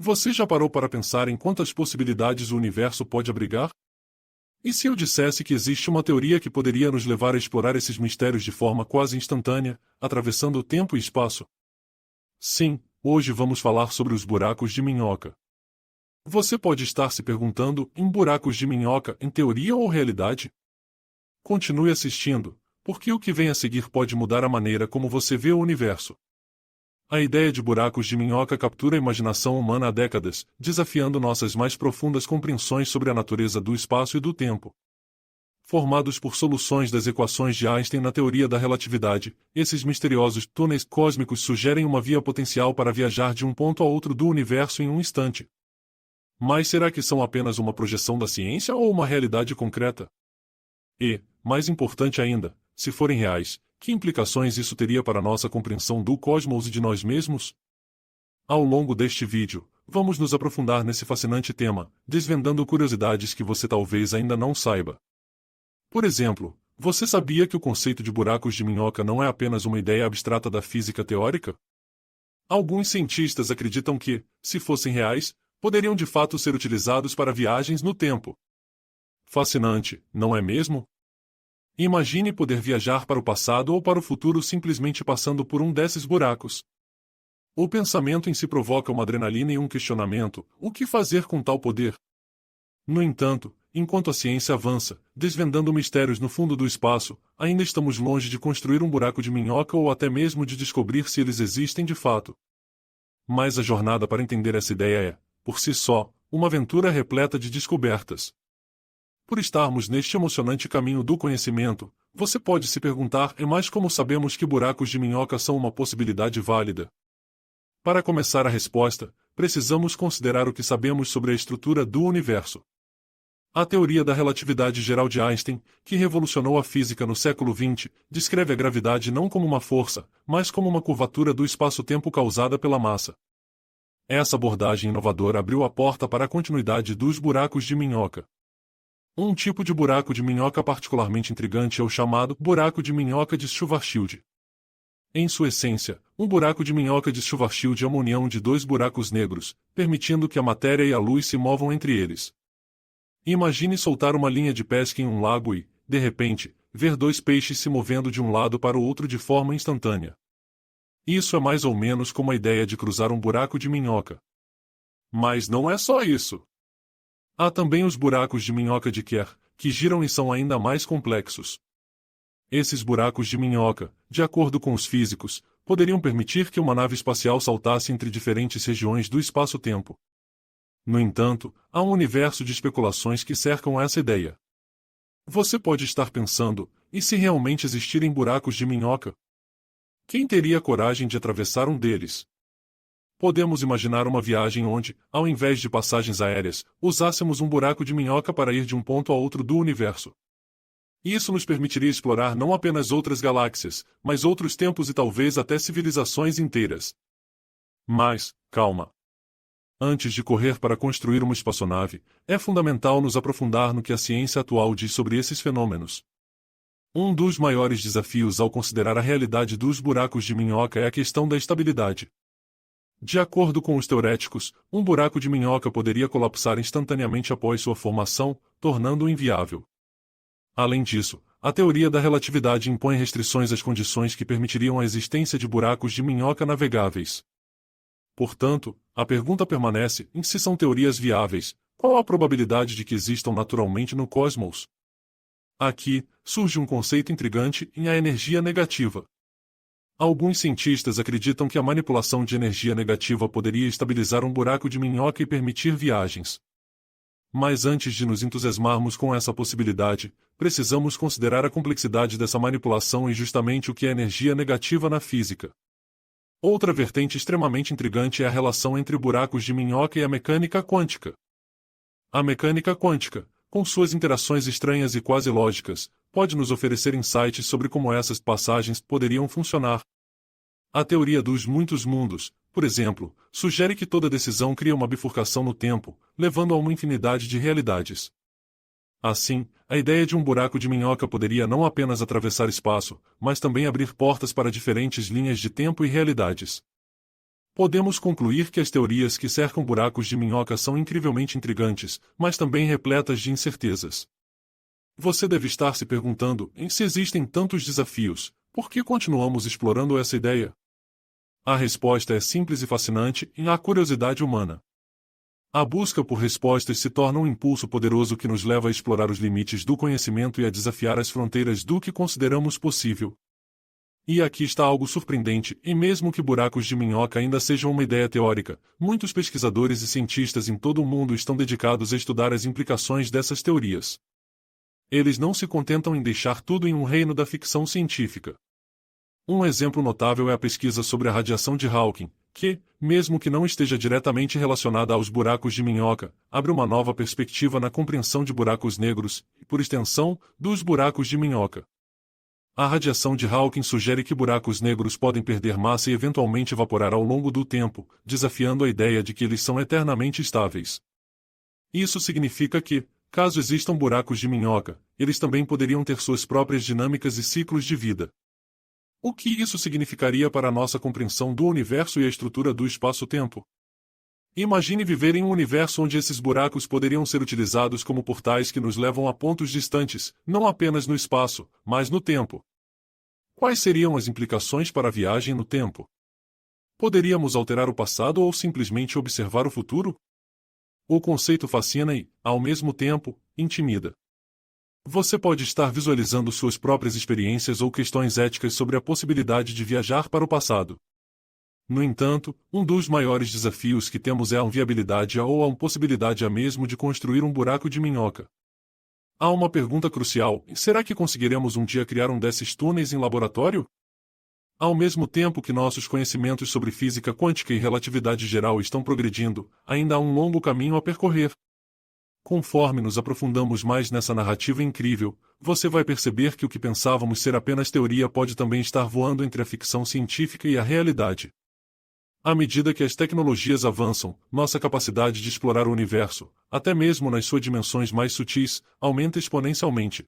Você já parou para pensar em quantas possibilidades o universo pode abrigar? E se eu dissesse que existe uma teoria que poderia nos levar a explorar esses mistérios de forma quase instantânea, atravessando o tempo e espaço? Sim, hoje vamos falar sobre os buracos de minhoca. Você pode estar se perguntando, em buracos de minhoca, em teoria ou realidade? Continue assistindo, porque o que vem a seguir pode mudar a maneira como você vê o universo. A ideia de buracos de minhoca captura a imaginação humana há décadas, desafiando nossas mais profundas compreensões sobre a natureza do espaço e do tempo. Formados por soluções das equações de Einstein na teoria da relatividade, esses misteriosos túneis cósmicos sugerem uma via potencial para viajar de um ponto a outro do universo em um instante. Mas será que são apenas uma projeção da ciência ou uma realidade concreta? E, mais importante ainda, se forem reais, que implicações isso teria para nossa compreensão do cosmos e de nós mesmos? Ao longo deste vídeo, vamos nos aprofundar nesse fascinante tema, desvendando curiosidades que você talvez ainda não saiba. Por exemplo, você sabia que o conceito de buracos de minhoca não é apenas uma ideia abstrata da física teórica? Alguns cientistas acreditam que, se fossem reais, poderiam de fato ser utilizados para viagens no tempo. Fascinante, não é mesmo? Imagine poder viajar para o passado ou para o futuro simplesmente passando por um desses buracos. O pensamento em si provoca uma adrenalina e um questionamento: o que fazer com tal poder? No entanto, enquanto a ciência avança, desvendando mistérios no fundo do espaço, ainda estamos longe de construir um buraco de minhoca ou até mesmo de descobrir se eles existem de fato. Mas a jornada para entender essa ideia é, por si só, uma aventura repleta de descobertas. Por estarmos neste emocionante caminho do conhecimento, você pode se perguntar: mas como sabemos que buracos de minhoca são uma possibilidade válida? Para começar a resposta, precisamos considerar o que sabemos sobre a estrutura do universo. A teoria da relatividade geral de Einstein, que revolucionou a física no século XX, descreve a gravidade não como uma força, mas como uma curvatura do espaço-tempo causada pela massa. Essa abordagem inovadora abriu a porta para a continuidade dos buracos de minhoca. Um tipo de buraco de minhoca particularmente intrigante é o chamado buraco de minhoca de Schwarzschild. Em sua essência, um buraco de minhoca de Schwarzschild é uma união de dois buracos negros, permitindo que a matéria e a luz se movam entre eles. Imagine soltar uma linha de pesca em um lago e, de repente, ver dois peixes se movendo de um lado para o outro de forma instantânea. Isso é mais ou menos como a ideia de cruzar um buraco de minhoca. Mas não é só isso. Há também os buracos de minhoca de Kerr, que giram e são ainda mais complexos. Esses buracos de minhoca, de acordo com os físicos, poderiam permitir que uma nave espacial saltasse entre diferentes regiões do espaço-tempo. No entanto, há um universo de especulações que cercam essa ideia. Você pode estar pensando: e se realmente existirem buracos de minhoca? Quem teria coragem de atravessar um deles? Podemos imaginar uma viagem onde, ao invés de passagens aéreas, usássemos um buraco de minhoca para ir de um ponto a outro do universo. Isso nos permitiria explorar não apenas outras galáxias, mas outros tempos e talvez até civilizações inteiras. Mas, calma. Antes de correr para construir uma espaçonave, é fundamental nos aprofundar no que a ciência atual diz sobre esses fenômenos. Um dos maiores desafios ao considerar a realidade dos buracos de minhoca é a questão da estabilidade. De acordo com os teoréticos, um buraco de minhoca poderia colapsar instantaneamente após sua formação, tornando-o inviável. Além disso, a teoria da relatividade impõe restrições às condições que permitiriam a existência de buracos de minhoca navegáveis. Portanto, a pergunta permanece: se são teorias viáveis, qual a probabilidade de que existam naturalmente no cosmos? Aqui, surge um conceito intrigante: a energia negativa. Alguns cientistas acreditam que a manipulação de energia negativa poderia estabilizar um buraco de minhoca e permitir viagens. Mas antes de nos entusiasmarmos com essa possibilidade, precisamos considerar a complexidade dessa manipulação e justamente o que é energia negativa na física. Outra vertente extremamente intrigante é a relação entre buracos de minhoca e a mecânica quântica. A mecânica quântica, com suas interações estranhas e quase lógicas, pode nos oferecer insights sobre como essas passagens poderiam funcionar. A teoria dos muitos mundos, por exemplo, sugere que toda decisão cria uma bifurcação no tempo, levando a uma infinidade de realidades. Assim, a ideia de um buraco de minhoca poderia não apenas atravessar espaço, mas também abrir portas para diferentes linhas de tempo e realidades. Podemos concluir que as teorias que cercam buracos de minhoca são incrivelmente intrigantes, mas também repletas de incertezas. Você deve estar se perguntando, se existem tantos desafios, por que continuamos explorando essa ideia? A resposta é simples e fascinante, a curiosidade humana. A busca por respostas se torna um impulso poderoso que nos leva a explorar os limites do conhecimento e a desafiar as fronteiras do que consideramos possível. E aqui está algo surpreendente, e mesmo que buracos de minhoca ainda sejam uma ideia teórica, muitos pesquisadores e cientistas em todo o mundo estão dedicados a estudar as implicações dessas teorias. Eles não se contentam em deixar tudo em um reino da ficção científica. Um exemplo notável é a pesquisa sobre a radiação de Hawking, que, mesmo que não esteja diretamente relacionada aos buracos de minhoca, abre uma nova perspectiva na compreensão de buracos negros e, por extensão, dos buracos de minhoca. A radiação de Hawking sugere que buracos negros podem perder massa e eventualmente evaporar ao longo do tempo, desafiando a ideia de que eles são eternamente estáveis. Isso significa que, caso existam buracos de minhoca, eles também poderiam ter suas próprias dinâmicas e ciclos de vida. O que isso significaria para a nossa compreensão do universo e a estrutura do espaço-tempo? Imagine viver em um universo onde esses buracos poderiam ser utilizados como portais que nos levam a pontos distantes, não apenas no espaço, mas no tempo. Quais seriam as implicações para a viagem no tempo? Poderíamos alterar o passado ou simplesmente observar o futuro? O conceito fascina e, ao mesmo tempo, intimida. Você pode estar visualizando suas próprias experiências ou questões éticas sobre a possibilidade de viajar para o passado. No entanto, um dos maiores desafios que temos é a viabilidade ou a impossibilidade mesmo de construir um buraco de minhoca. Há uma pergunta crucial: será que conseguiremos um dia criar um desses túneis em laboratório? Ao mesmo tempo que nossos conhecimentos sobre física quântica e relatividade geral estão progredindo, ainda há um longo caminho a percorrer. Conforme nos aprofundamos mais nessa narrativa incrível, você vai perceber que o que pensávamos ser apenas teoria pode também estar voando entre a ficção científica e a realidade. À medida que as tecnologias avançam, nossa capacidade de explorar o universo, até mesmo nas suas dimensões mais sutis, aumenta exponencialmente.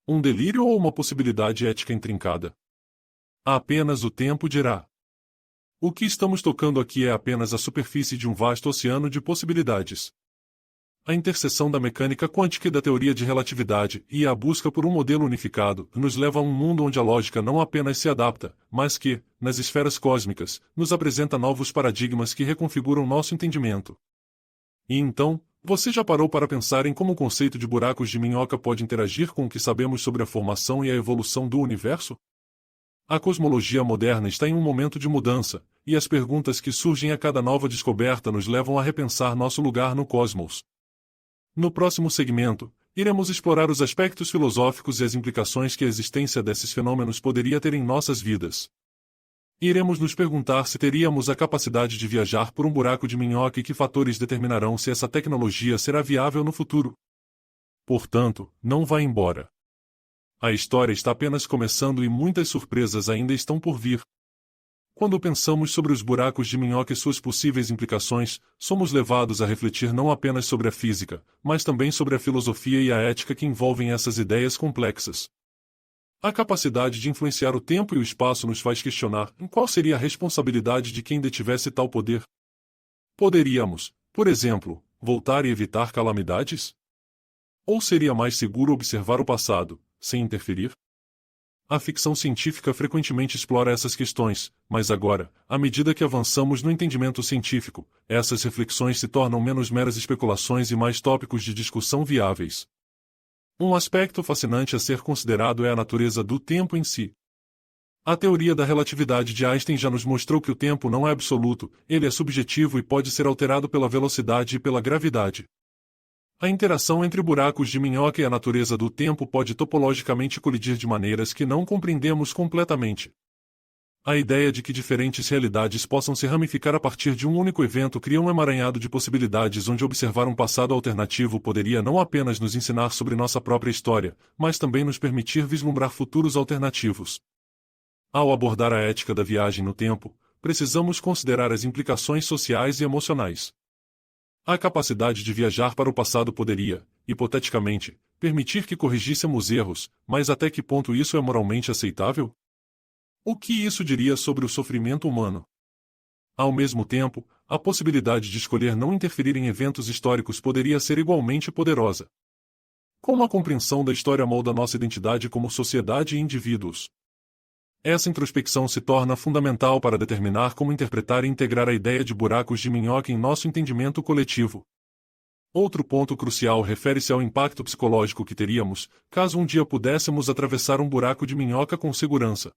Um delírio ou uma possibilidade ética intrincada? Apenas o tempo dirá. O que estamos tocando aqui é apenas a superfície de um vasto oceano de possibilidades. A interseção da mecânica quântica e da teoria de relatividade e a busca por um modelo unificado nos leva a um mundo onde a lógica não apenas se adapta, mas que, nas esferas cósmicas, nos apresenta novos paradigmas que reconfiguram nosso entendimento. E então, você já parou para pensar em como o conceito de buracos de minhoca pode interagir com o que sabemos sobre a formação e a evolução do universo? A cosmologia moderna está em um momento de mudança, e as perguntas que surgem a cada nova descoberta nos levam a repensar nosso lugar no cosmos. No próximo segmento, iremos explorar os aspectos filosóficos e as implicações que a existência desses fenômenos poderia ter em nossas vidas. Iremos nos perguntar se teríamos a capacidade de viajar por um buraco de minhoca e que fatores determinarão se essa tecnologia será viável no futuro. Portanto, não vá embora. A história está apenas começando e muitas surpresas ainda estão por vir. Quando pensamos sobre os buracos de minhoca e suas possíveis implicações, somos levados a refletir não apenas sobre a física, mas também sobre a filosofia e a ética que envolvem essas ideias complexas. A capacidade de influenciar o tempo e o espaço nos faz questionar qual seria a responsabilidade de quem detivesse tal poder. Poderíamos, por exemplo, voltar e evitar calamidades? Ou seria mais seguro observar o passado, sem interferir? A ficção científica frequentemente explora essas questões, mas agora, à medida que avançamos no entendimento científico, essas reflexões se tornam menos meras especulações e mais tópicos de discussão viáveis. Um aspecto fascinante a ser considerado é a natureza do tempo em si. A teoria da relatividade de Einstein já nos mostrou que o tempo não é absoluto, ele é subjetivo e pode ser alterado pela velocidade e pela gravidade. A interação entre buracos de minhoca e a natureza do tempo pode topologicamente colidir de maneiras que não compreendemos completamente. A ideia de que diferentes realidades possam se ramificar a partir de um único evento cria um emaranhado de possibilidades onde observar um passado alternativo poderia não apenas nos ensinar sobre nossa própria história, mas também nos permitir vislumbrar futuros alternativos. Ao abordar a ética da viagem no tempo, precisamos considerar as implicações sociais e emocionais. A capacidade de viajar para o passado poderia, hipoteticamente, permitir que corrigíssemos erros, mas até que ponto isso é moralmente aceitável? O que isso diria sobre o sofrimento humano? Ao mesmo tempo, a possibilidade de escolher não interferir em eventos históricos poderia ser igualmente poderosa. Como a compreensão da história molda nossa identidade como sociedade e indivíduos? Essa introspecção se torna fundamental para determinar como interpretar e integrar a ideia de buracos de minhoca em nosso entendimento coletivo. Outro ponto crucial refere-se ao impacto psicológico que teríamos, caso um dia pudéssemos atravessar um buraco de minhoca com segurança.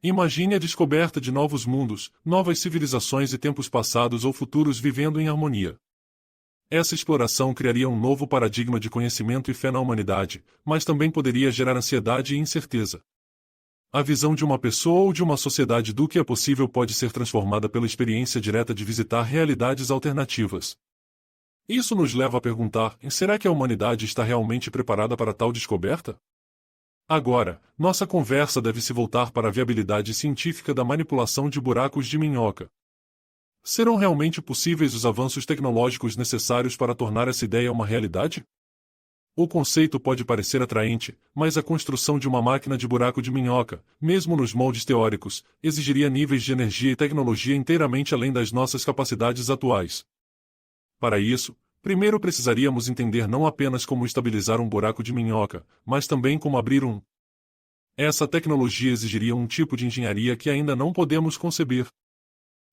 Imagine a descoberta de novos mundos, novas civilizações e tempos passados ou futuros vivendo em harmonia. Essa exploração criaria um novo paradigma de conhecimento e fé na humanidade, mas também poderia gerar ansiedade e incerteza. A visão de uma pessoa ou de uma sociedade do que é possível pode ser transformada pela experiência direta de visitar realidades alternativas. Isso nos leva a perguntar: será que a humanidade está realmente preparada para tal descoberta? Agora, nossa conversa deve se voltar para a viabilidade científica da manipulação de buracos de minhoca. Serão realmente possíveis os avanços tecnológicos necessários para tornar essa ideia uma realidade? O conceito pode parecer atraente, mas a construção de uma máquina de buraco de minhoca, mesmo nos moldes teóricos, exigiria níveis de energia e tecnologia inteiramente além das nossas capacidades atuais. Para isso, primeiro precisaríamos entender não apenas como estabilizar um buraco de minhoca, mas também como abrir um. Essa tecnologia exigiria um tipo de engenharia que ainda não podemos conceber.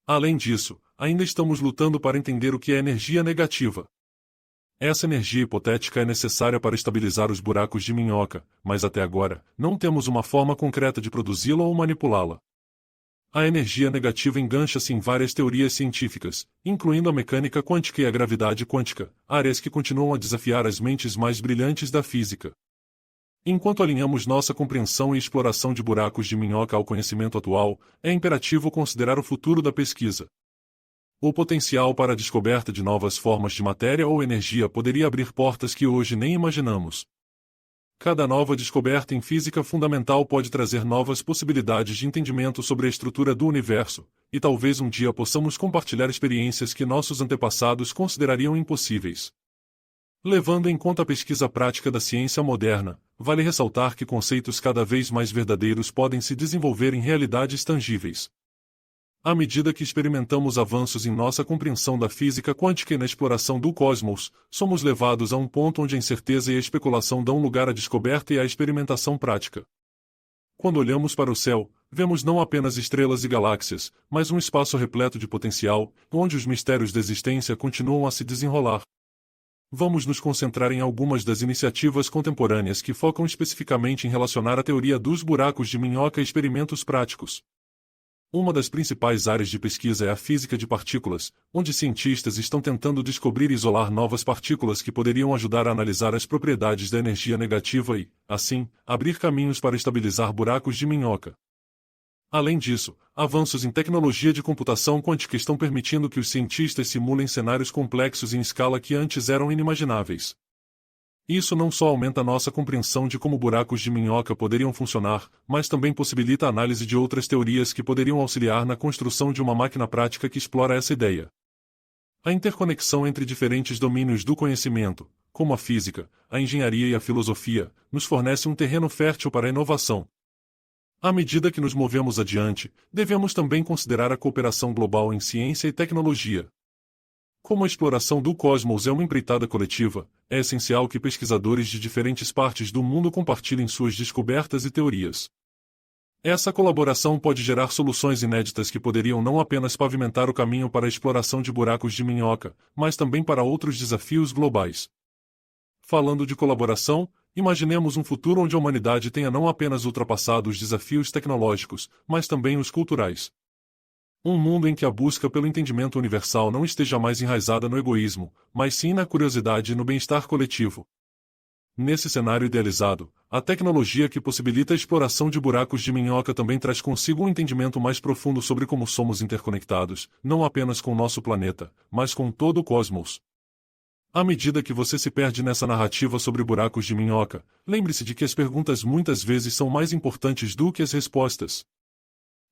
Além disso, ainda estamos lutando para entender o que é energia negativa. Essa energia hipotética é necessária para estabilizar os buracos de minhoca, mas até agora, não temos uma forma concreta de produzi-la ou manipulá-la. A energia negativa engancha-se em várias teorias científicas, incluindo a mecânica quântica e a gravidade quântica, áreas que continuam a desafiar as mentes mais brilhantes da física. Enquanto alinhamos nossa compreensão e exploração de buracos de minhoca ao conhecimento atual, é imperativo considerar o futuro da pesquisa. O potencial para a descoberta de novas formas de matéria ou energia poderia abrir portas que hoje nem imaginamos. Cada nova descoberta em física fundamental pode trazer novas possibilidades de entendimento sobre a estrutura do universo, e talvez um dia possamos compartilhar experiências que nossos antepassados considerariam impossíveis. Levando em conta a pesquisa prática da ciência moderna, vale ressaltar que conceitos cada vez mais verdadeiros podem se desenvolver em realidades tangíveis. À medida que experimentamos avanços em nossa compreensão da física quântica e na exploração do cosmos, somos levados a um ponto onde a incerteza e a especulação dão lugar à descoberta e à experimentação prática. Quando olhamos para o céu, vemos não apenas estrelas e galáxias, mas um espaço repleto de potencial, onde os mistérios da existência continuam a se desenrolar. Vamos nos concentrar em algumas das iniciativas contemporâneas que focam especificamente em relacionar a teoria dos buracos de minhoca a experimentos práticos. Uma das principais áreas de pesquisa é a física de partículas, onde cientistas estão tentando descobrir e isolar novas partículas que poderiam ajudar a analisar as propriedades da energia negativa e, assim, abrir caminhos para estabilizar buracos de minhoca. Além disso, avanços em tecnologia de computação quântica estão permitindo que os cientistas simulem cenários complexos em escala que antes eram inimagináveis. Isso não só aumenta nossa compreensão de como buracos de minhoca poderiam funcionar, mas também possibilita a análise de outras teorias que poderiam auxiliar na construção de uma máquina prática que explora essa ideia. A interconexão entre diferentes domínios do conhecimento, como a física, a engenharia e a filosofia, nos fornece um terreno fértil para a inovação. À medida que nos movemos adiante, devemos também considerar a cooperação global em ciência e tecnologia. Como a exploração do cosmos é uma empreitada coletiva, é essencial que pesquisadores de diferentes partes do mundo compartilhem suas descobertas e teorias. Essa colaboração pode gerar soluções inéditas que poderiam não apenas pavimentar o caminho para a exploração de buracos de minhoca, mas também para outros desafios globais. Falando de colaboração, imaginemos um futuro onde a humanidade tenha não apenas ultrapassado os desafios tecnológicos, mas também os culturais. Um mundo em que a busca pelo entendimento universal não esteja mais enraizada no egoísmo, mas sim na curiosidade e no bem-estar coletivo. Nesse cenário idealizado, a tecnologia que possibilita a exploração de buracos de minhoca também traz consigo um entendimento mais profundo sobre como somos interconectados, não apenas com o nosso planeta, mas com todo o cosmos. À medida que você se perde nessa narrativa sobre buracos de minhoca, lembre-se de que as perguntas muitas vezes são mais importantes do que as respostas.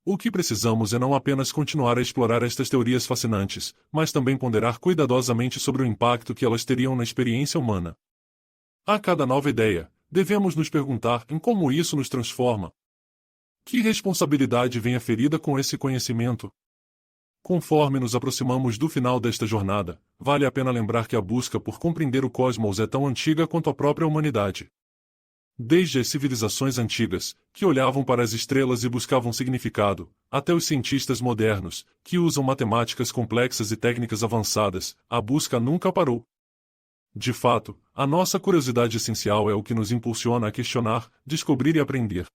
O que precisamos é não apenas continuar a explorar estas teorias fascinantes, mas também ponderar cuidadosamente sobre o impacto que elas teriam na experiência humana. A cada nova ideia, devemos nos perguntar em como isso nos transforma. Que responsabilidade vem aferida com esse conhecimento? Conforme nos aproximamos do final desta jornada, vale a pena lembrar que a busca por compreender o cosmos é tão antiga quanto a própria humanidade. Desde as civilizações antigas, que olhavam para as estrelas e buscavam significado, até os cientistas modernos, que usam matemáticas complexas e técnicas avançadas, a busca nunca parou. De fato, a nossa curiosidade essencial é o que nos impulsiona a questionar, descobrir e aprender.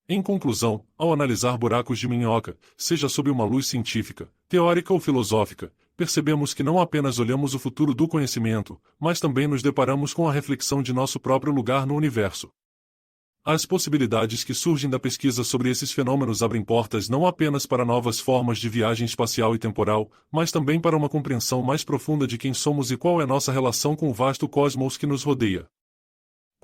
Em conclusão, ao analisar buracos de minhoca, seja sob uma luz científica, teórica ou filosófica, percebemos que não apenas olhamos o futuro do conhecimento, mas também nos deparamos com a reflexão de nosso próprio lugar no universo. As possibilidades que surgem da pesquisa sobre esses fenômenos abrem portas não apenas para novas formas de viagem espacial e temporal, mas também para uma compreensão mais profunda de quem somos e qual é nossa relação com o vasto cosmos que nos rodeia.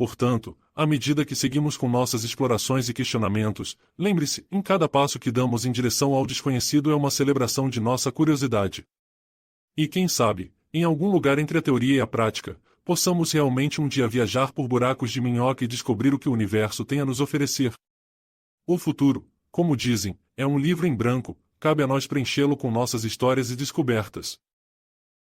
Portanto, à medida que seguimos com nossas explorações e questionamentos, lembre-se, em cada passo que damos em direção ao desconhecido é uma celebração de nossa curiosidade. E quem sabe, em algum lugar entre a teoria e a prática, possamos realmente um dia viajar por buracos de minhoca e descobrir o que o universo tem a nos oferecer. O futuro, como dizem, é um livro em branco, cabe a nós preenchê-lo com nossas histórias e descobertas.